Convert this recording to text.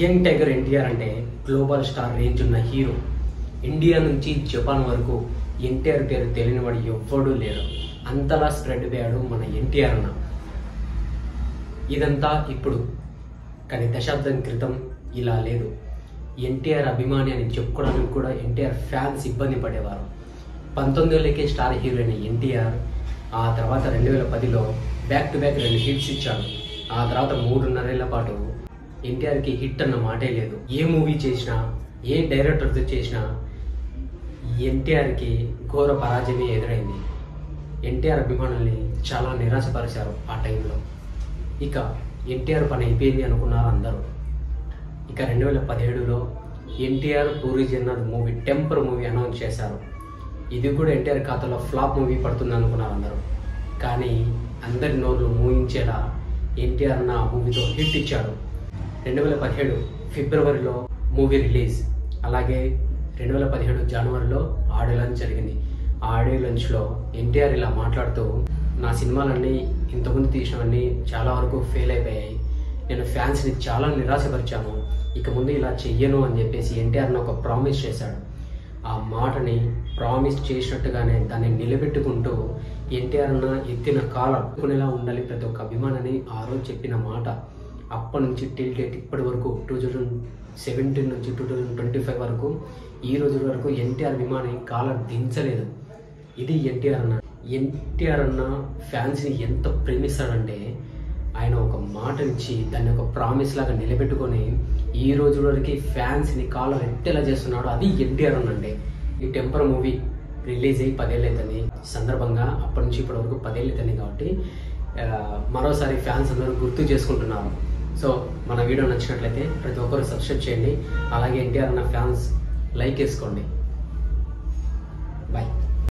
Young tiger NTR అంటే global star range ఉన్న hero. India నుంచి జపాన్ వరకు ఎన్టీఆర్ పేరు తెలియని వాడు ఎవ్వడూ లేరు. అంతలా స్ప్రెడ్ అయ్యాడు మన ఎన్టీఆర్ అన్న. ఇదంతా ఇప్పుడు, కానీ దశాబ్దం క్రితం ఇలా లేదు. ఎన్టీఆర్ అభిమాని అని చెప్పుకోవడానికి కూడా ఎన్టీఆర్ ఫ్యాన్స్ ఇబ్బంది పడేవారు. 19 స్టార్ హీరోయిన్ ఎన్టీఆర్ ఆ తర్వాత 2010లో బ్యాక్ టు బ్యాక్ 2 హిట్స్ ఇచ్చాడు. ఆ తర్వాత 3.5 ఏళ్ల పాటు ఎన్టీఆర్కి హిట్ అన్న మాటే లేదు. ఏ మూవీ చేసినా, ఏ డైరెక్టర్తో చేసినా ఎన్టీఆర్కి ఘోర పరాజయమే ఎదురైంది. ఎన్టీఆర్ అభిమానుల్ని చాలా నిరాశపరిచారు ఆ టైంలో. ఇక ఎన్టీఆర్ పని అయిపోయింది అనుకున్నారు అందరూ. ఇక 2017లో NTR Puri Jagannadh movie Temper movie announce చేశారు. ఇది కూడా ఎన్టీఆర్ ఖాతాలో ఫ్లాప్ మూవీ పడుతుంది అనుకున్నారు అందరూ. కానీ అందరి నోర్లు మూయించేలా ఎన్టీఆర్ నా మూవీతో హిట్ ఇచ్చాడు. 2017 ఫిబ్రవరిలో మూవీ రిలీజ్, అలాగే 2017 జనవరిలో ఆడియో లాంచ్ జరిగింది. ఆ ఆడియో లాంచ్లో ఎన్టీఆర్ ఇలా మాట్లాడుతూ, నా సినిమాలన్నీ ఇంతకుముందు తీసినవన్నీ చాలా వరకు ఫెయిల్ అయిపోయాయి, నేను ఫ్యాన్స్ని చాలా నిరాశపరిచాను, ఇక ముందు ఇలా చెయ్యను అని చెప్పేసి ఎన్టీఆర్ని ఒక ప్రామిస్ చేశాడు. ఆ మాటని ప్రామిస్ చేసినట్టుగానే దాన్ని నిలబెట్టుకుంటూ ఎన్టీఆర్ అన్న ఎత్తిన కాలు అట్టుకునేలా ఉండాలి ప్రతి ఒక్క అభిమానిని ఆ రోజు చెప్పిన మాట. అప్పటి నుంచి టిల్ డేట్ ఇప్పటి వరకు 2017 నుంచి 2025 వరకు ఈ రోజు వరకు ఎన్టీఆర్ అభిమాని కాలర్ దించలేదు. ఇది ఎన్టీఆర్ అన్న. ఎన్టీఆర్ అన్న ఫ్యాన్స్ని ఎంత ప్రేమిస్తాడంటే, ఆయన ఒక మాటనిచ్చి దాన్ని ఒక ప్రామిస్ లాగా నిలబెట్టుకొని ఈ రోజు వరకు ఫ్యాన్స్ని కాలర్ ఎట్టేలా చేస్తున్నాడు. అది ఎన్టీఆర్ అన్న అంటే. ఈ టెంపర్ మూవీ రిలీజ్ అయ్యి 10 ఏళ్ళు అవుతుంది సందర్భంగా, అప్పటి నుంచి ఇప్పటి వరకు 10 ఏళ్ళు అవుతుంది కాబట్టి మరోసారి ఫ్యాన్స్ అందరూ గుర్తు చేసుకుంటున్నారు. సో మన వీడియో నచ్చినట్లయితే ప్రతి ఒక్కరు సబ్స్క్రైబ్ చేయండి. అలాగే ఎన్టీఆర్ అన్న ఫ్యాన్స్ లైక్ వేసుకోండి. బాయ్.